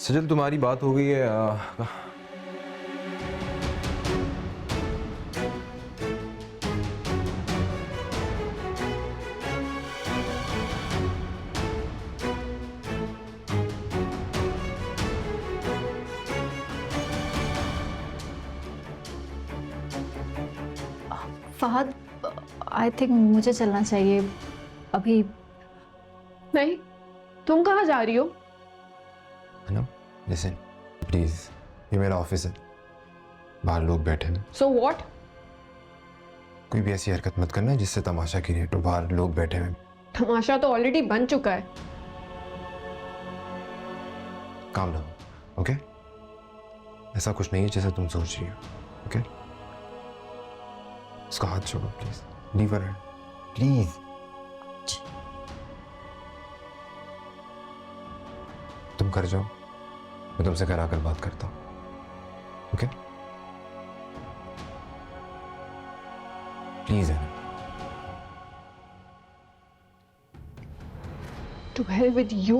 सजल तुम्हारी बात हो गई है फहद, आई थिंक मुझे चलना चाहिए अभी। नहीं, तुम कहाँ जा रही हो? ना लिसन प्लीज, ये मेरा ऑफिस है, बाहर लोग बैठे हैं। So what? कोई भी ऐसी हरकत मत करना जिससे तमाशा क्रिएट हो, बाहर लोग बैठे हैं। तमाशा तो ऑलरेडी बन चुका है। Calm down, okay? ऐसा कुछ नहीं है जैसा तुम सोच रही हो, ओके? उसका हाथ छोड़ो please, leave her hand please. तुम कर जाओ, मैं तुमसे घर आकर बात करता हूँ, ओके? प्लीज है ना। To hell with you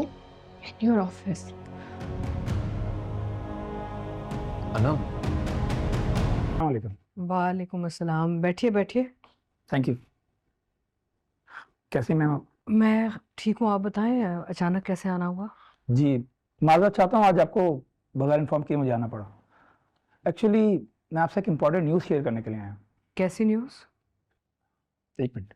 and your office. Anam, वालेकुम। वालेकुम अस्सलाम। बैठिए बैठिए। Thank you. कैसी मैम आप? मैं ठीक हूँ, आप बताएं अचानक कैसे आना हुआ? जी, माजरत चाहता हूँ आज आपको बगैर इन्फॉर्म किए मुझे आना पड़ा। एक्चुअली मैं आपसे एक इम्पॉर्टेंट न्यूज़ शेयर करने के लिए आया हूँ। कैसी न्यूज़? एक मिनट।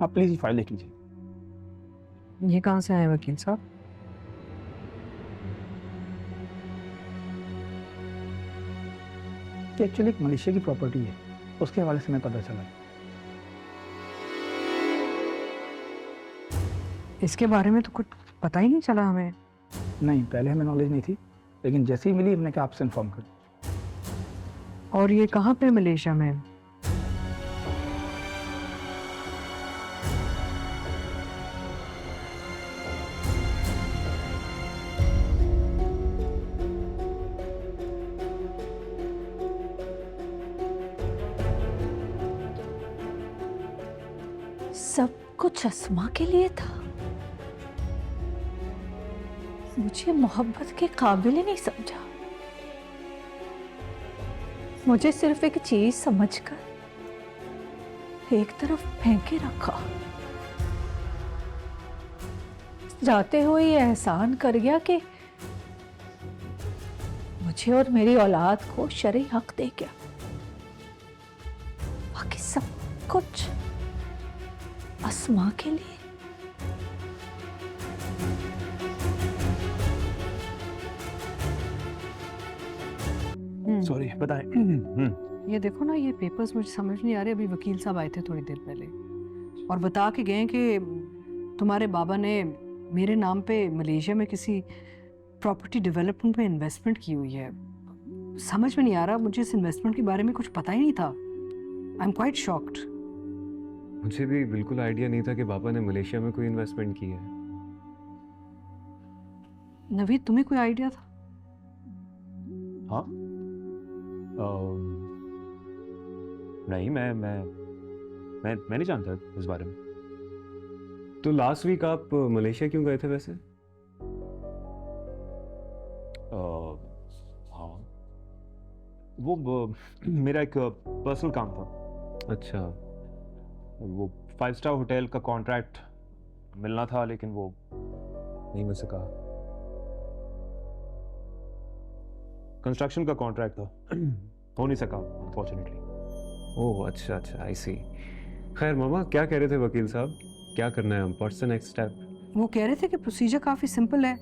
आप प्लीज़ ये फाइल देख लीजिए। ये कहाँ से आए वकील साहब? कि एक्चुअली एक मलेशिया की प्रॉपर्टी है, उसके हवाले से मैं पता चला। इसके बारे में तो कुछ पता ही नहीं चला हमें। नहीं, पहले हमें नॉलेज नहीं थी, लेकिन जैसे ही मिली हमने कहा आपसे इन्फॉर्म कर। और ये कहाँ पे मलेशिया में? सब कुछ अस्मा के लिए था। मुझे मोहब्बत के काबिल ही नहीं समझा। मुझे सिर्फ एक चीज समझकर एक तरफ फेंके रखा। जाते हुए ये एहसान कर गया कि मुझे और मेरी औलाद को शरई हक दे गया। बाकी सब कुछ अस्मा के लिए। सॉरी, बताएं। ये देखो ना, ये पेपर्स मुझे समझ नहीं आ रहे। अभी वकील साहब आए थे थोड़ी देर पहले और बता के गए कि तुम्हारे बाबा ने मेरे नाम पे मलेशिया में किसी प्रॉपर्टी डेवलपमेंट में इन्वेस्टमेंट की हुई है। समझ में नहीं आ रहा, मुझे इस इन्वेस्टमेंट के बारे में कुछ पता ही नहीं था। I am quite shocked. मुझे भी बिल्कुल आइडिया नहीं था कि पापा ने मलेशिया में कोई इन्वेस्टमेंट की है। नवीद, तुम्हें कोई आइडिया था? हाँ, नहीं, मैं नहीं जानता इस बारे में। तो लास्ट वीक आप मलेशिया क्यों गए थे वैसे? हाँ, वो मेरा एक पर्सनल काम था। अच्छा, वो 5 स्टार होटल का कॉन्ट्रैक्ट मिलना था, लेकिन वो नहीं मिल सका। कंस्ट्रक्शन का कॉन्ट्रैक्ट था, हो नहीं सका अनफॉर्चुनेटली। ओह अच्छा अच्छा, आई सी। खैर मामा, क्या कह रहे थे वकील साहब? क्या करना है हम? What's the next step? वो कह रहे थे कि प्रोसीजर काफ़ी सिंपल है।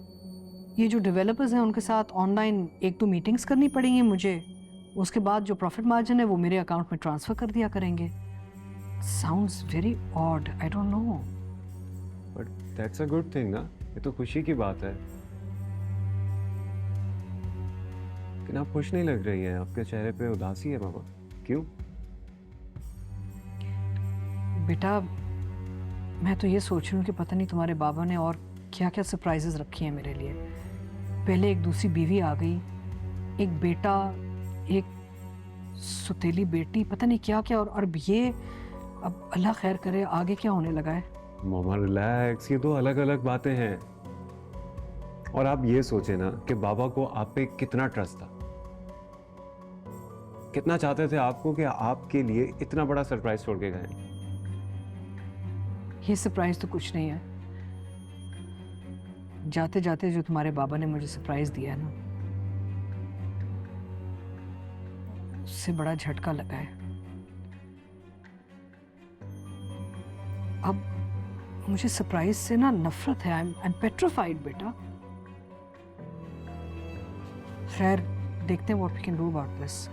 ये जो डेवलपर्स हैं उनके साथ ऑनलाइन 1-2 मीटिंग्स करनी पड़ेंगी मुझे। उसके बाद जो प्रॉफिट मार्जिन है वो मेरे अकाउंट में ट्रांसफ़र कर दिया करेंगे। Sounds very odd, I don't know. But that's a good thing ना, ये तो खुशी की बात है। लेकिन आप खुश नहीं लग रही हैं, आपके चेहरे पे उदासी है बाबा, क्यों? बेटा मैं तो ये सोच रही हूँ कि पता नहीं तुम्हारे बाबा ने और क्या क्या सरप्राइजेस रखी हैं मेरे लिए। पहले एक दूसरी बीवी आ गई, एक बेटा, एक सुतीली बेटी, पता नहीं क्या क्या, और अब ये, अब अल्लाह खैर करे आगे क्या होने लगा है। मामा रिलैक्स, ये दो अलग अलग बातें हैं। और आप ये सोचे ना कि बाबा को आप पे कितना ट्रस्ट था, कितना चाहते थे आपको कि आपके लिए इतना बड़ा सरप्राइज छोड़ के गए। ये सरप्राइज तो कुछ नहीं है, जाते जाते जो तुम्हारे बाबा ने मुझे सरप्राइज दिया है ना, उससे बड़ा झटका लगा है। अब मुझे सरप्राइज से ना नफरत है। आई एम पेट्रिफाइड बेटा। खैर देखते हैं what we can do about this.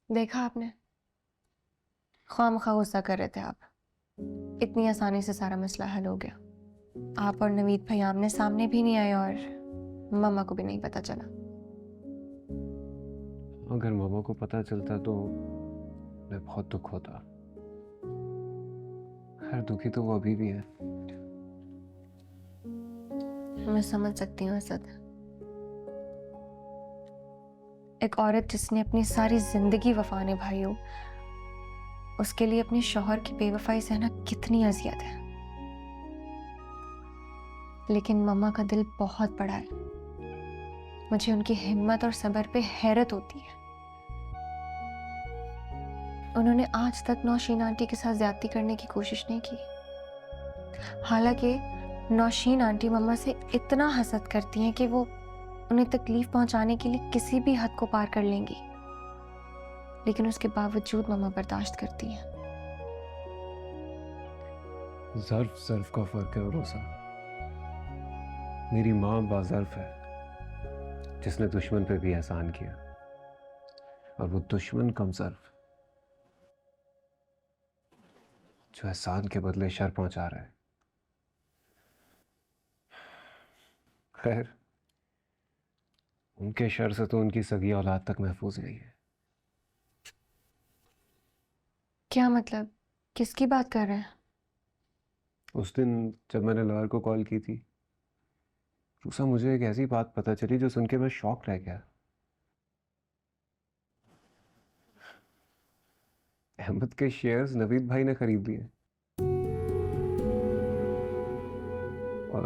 देखा आपने, ख्वामखा गुस्सा कर रहे थे आप, इतनी आसानी से सारा मसला हल हो गया। आप और नवीद भाई आमने सामने भी नहीं आए और मम्मा को भी नहीं पता चला। अगर मामा को पता चलता तो मैं बहुत दुख होता। खैर दुखी तो वो अभी भी है। मैं समझ सकती हूँ असद, एक औरत जिसने अपनी सारी जिंदगी वफा निभाई हो, उसके लिए अपने शौहर की बेवफाई सहना कितनी अजियत है। लेकिन मम्मा का दिल बहुत बड़ा है, मुझे उनकी हिम्मत और सब्र पे हैरत होती है। उन्होंने आज तक नौशीन आंटी के साथ ज्यादती करने की कोशिश नहीं की। हालांकि नौशीन आंटी मम्मा से इतना हसद करती हैं कि वो उन्हें तकलीफ पहुंचाने के लिए किसी भी हद को पार कर लेंगी, लेकिन उसके बावजूद मम्मा बर्दाश्त करती हैं। ज़र्फ का फर्क है रोसा। मेरी माँ बाज़र्फ है, जिसने दुश्मन पे भी एहसान किया, और वो दुश्मन कम ज़र्फ जो एहसान के बदले शर पहुंचा रहा है। खैर उनके शर से तो उनकी सगी औलाद तक महफूज नहीं है। क्या मतलब, किसकी बात कर रहे हैं? उस दिन जब मैंने लॉयर को कॉल की थी रूसा, मुझे एक ऐसी बात पता चली जो सुन के मैं शॉक रह गया। अहमद के शेयर्स नवीद भाई ने खरीद लिए, और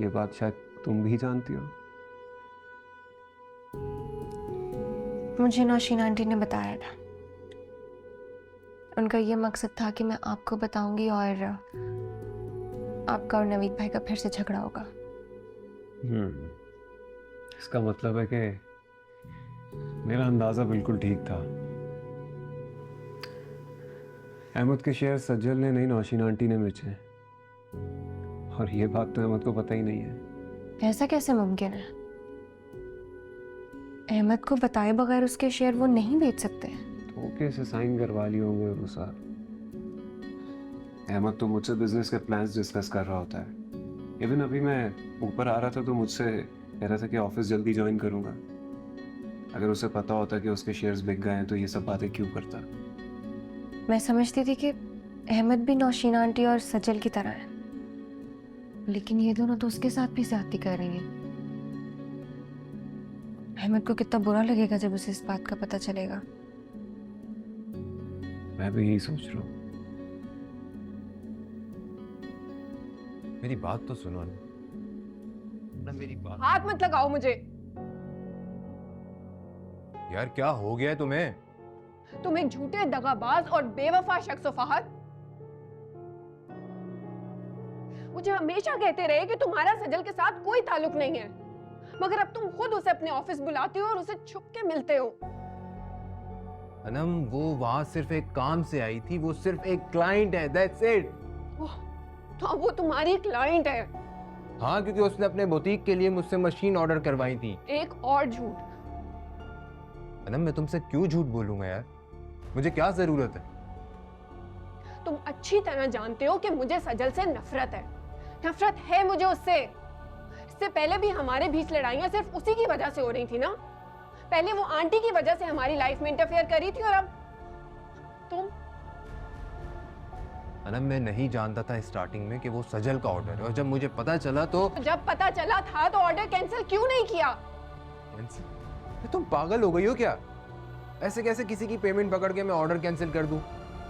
ये बात शायद तुम भी जानती हो। मुझे नौशीन आंटी ने बताया था। उनका ये मकसद था कि मैं आपको बताऊंगी और आपका और नवीद भाई का फिर से झगड़ा होगा। इसका मतलब है कि मेरा अंदाजा बिल्कुल ठीक था। अहमद के शेयर सज्जल ने नहीं, नौशीन आंटी ने बेचे, और ये बात तो अहमद को पता ही नहीं है। ऐसा कैसे मुमकिन है? अहमद को बताए बगैर उसके शेयर वो नहीं बेच सकते। तो कैसे साइन करवा लिए होंगे रूसा? अहमद तो मुझसे बिजनेस के प्लान्स डिस्कस कर रहा होता है। इवन अभी मैं ऊपर आ रहा था तो मुझसे कह रहा था कि ऑफिस जल्दी ज्वाइन करूंगा। अगर उसे पता होता कि उसके शेयर्स बिक गए हैं तो ये सब बातें क्यों करता? मैं समझती थी कि अहमद भी नौशीन आंटी और सज्जल की तरह है, लेकिन ये दोनों तो उसके साथ भी ज्यादती कर रही हैं। अहमद को कितना बुरा लगेगा जब उसे इस बात का पता चलेगा। मैं भी यही सोच रहा हूँ। मेरी बात तो सुनो ना, मेरी बात। हाथ मत लगाओ मुझे। यार क्या हो गया है तुम्हें? तुम एक झूठे, दगाबाज और बेवफा शख्स हो फहद। मुझे हमेशा कहते रहे कि तुम्हारा सजल के साथ कोई ताल्लुक नहीं है, मगर अब तुम खुद उसे अपने ऑफिस बुलाते हो और उसे छुप के मिलते हो। अनम, वो वहां सिर्फ एक काम से आई थी, वो सिर्फ एक क्लाइंट है, दैट्स इट। तो अब वो तुम्हारी क्लाइंट है? हाँ, क्योंकि उसने अपने बुटीक के लिए मुझसे मशीन ऑर्डर करवाई थी। एक और झूठ, अनम मैं तुमसे क्यों झूठ बोलूंगा यार, मुझे क्या जरूरत है? तुम अच्छी तरह जानते हो कि मुझे सजल से नफरत है। नफरत है मुझे उससे। इससे पहले भी हमारे बीच लड़ाइयां सिर्फ उसी की वजह से हो रही थी ना। पहले वो आंटी की वजह से हमारी लाइफ में इंटरफेयर करी थी और अब तुम। अनम मैं नहीं जानता था स्टार्टिंग में कि वो सजल का ऑर्डर है, और जब मुझे पता चला तो जब पता चला था तो ऑर्डर कैंसिल क्यों नहीं किया? तुम पागल हो गई हो क्या? ऐसे कैसे किसी की पेमेंट पकड़ के मैं ऑर्डर कैंसिल कर दूं?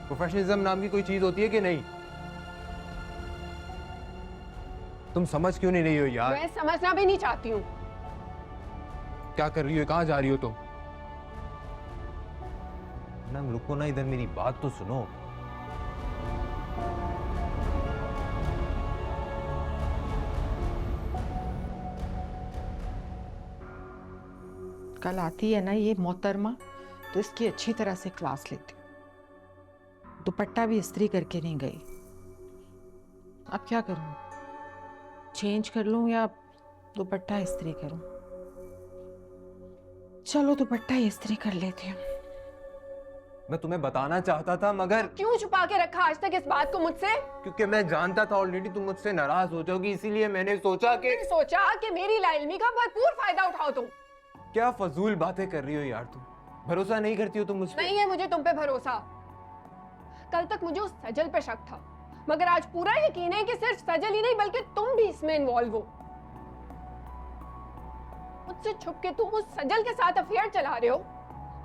प्रोफेशनलिज्म नाम की कोई चीज होती है कि नहीं? तुम समझ क्यों नहीं रही हो यार? मैं समझना भी नहीं चाहती हूँ। क्या कर रही हो, कहाँ जा रही हो तुम? ना रुको ना, इधर मेरी बात तो सुनो। कल आती है ना ये मोहतरमा, तो इसकी अच्छी तरह से क्लास लेती हूँ। दुपट्टा भी इस्त्री करके नहीं गई। अब क्या करूँ, चेंज कर लूँ या दुपट्टा इस्त्री करूँ? चलो दुपट्टा इस्त्री कर लेती हूँ। मैं तुम्हें बताना चाहता था मगर क्यों छुपा के रखा आज तक इस बात को मुझसे? क्योंकि मैं जानता था ऑलरेडी तुम मुझसे नाराज हो जाओगी, इसीलिए मैंने सोचा कि मेरी लाइल्मी का भरपूर फायदा उठाओ तुम। क्या फजूल बातें कर रही हो यार तुम? भरोसा नहीं करती हो तुम मुझ पे? नहीं है मुझे तुम पे भरोसा। कल तक मुझे उस सजल पे शक था, मगर आज पूरा यकीन है कि सिर्फ सजल ही नहीं बल्कि तुम भी इसमें इन्वॉल्व हो। मुझसे छुप के तुम उस सजल के साथ अफेयर चला रहे हो।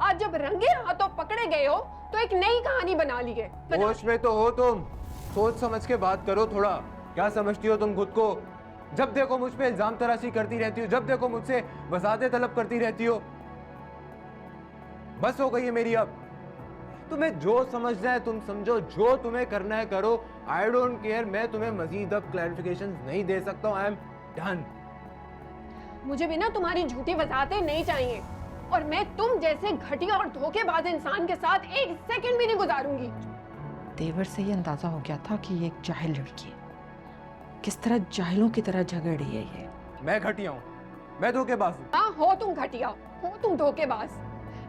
आज जब रंगे हाथों पकड़े गए हो तो एक नई कहानी बना ली है। होश में तो हो तुम, सोच समझ के बात करो थोड़ा। क्या समझती हो तुम खुद को? जब देखो मुझ पे इल्जाम तराशी करती रहती हो, जब देखो मुझसे वसाते तलब करती रहती हो। बस हो गई है मेरी अब। तुम्हें जो समझना है तुम समझो, जो तुम्हें करना है करो। आई डोंट केयर, मैं तुम्हें मजीद अब क्लैरिफिकेशन नहीं दे सकता हूँ। I am done. मुझे भी ना तुम्हारी झूठी वजाहतें नहीं चाहिए, और मैं तुम जैसे घटिया और धोखेबाज इंसान के साथ एक सेकंड भी नहीं गुजारूंगी। देवर से ये अंदाजा हो गया था कि ये एक जाहिल लड़की है। किस तरह जाहिलों की तरह झगड़ रही है ये। मैं घटिया हूँ, मैं धोखेबाज हूँ। हाँ हो तुम घटिया, हो तुम धोखेबाज,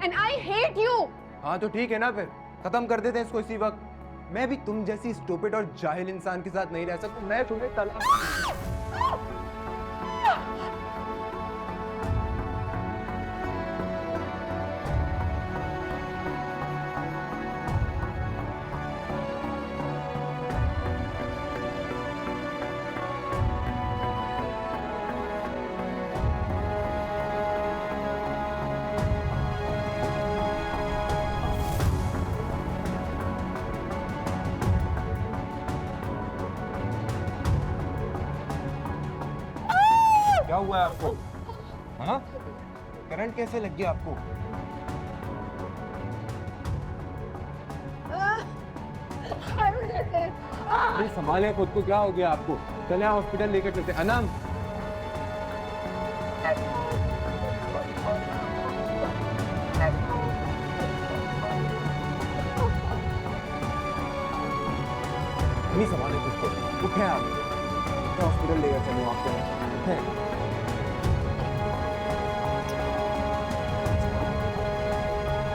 एंड आई हेट यू। हाँ तो ठीक है ना, फिर खत्म कर देते हैं इसको इसी वक्त। मैं भी तुम जैसी स्टूपिड और जाहिल इंसान के साथ नहीं रह सकता। मैं तुम्हें तलाक। क्या हुआ है आपको? हाँ, करंट कैसे लग गया आपको? अरे संभाले खुद को, क्या हो गया आपको? चले हॉस्पिटल लेकर चलते। अनम, नहीं संभाले खुद को, उठे आप, हॉस्पिटल लेकर चलो आपको।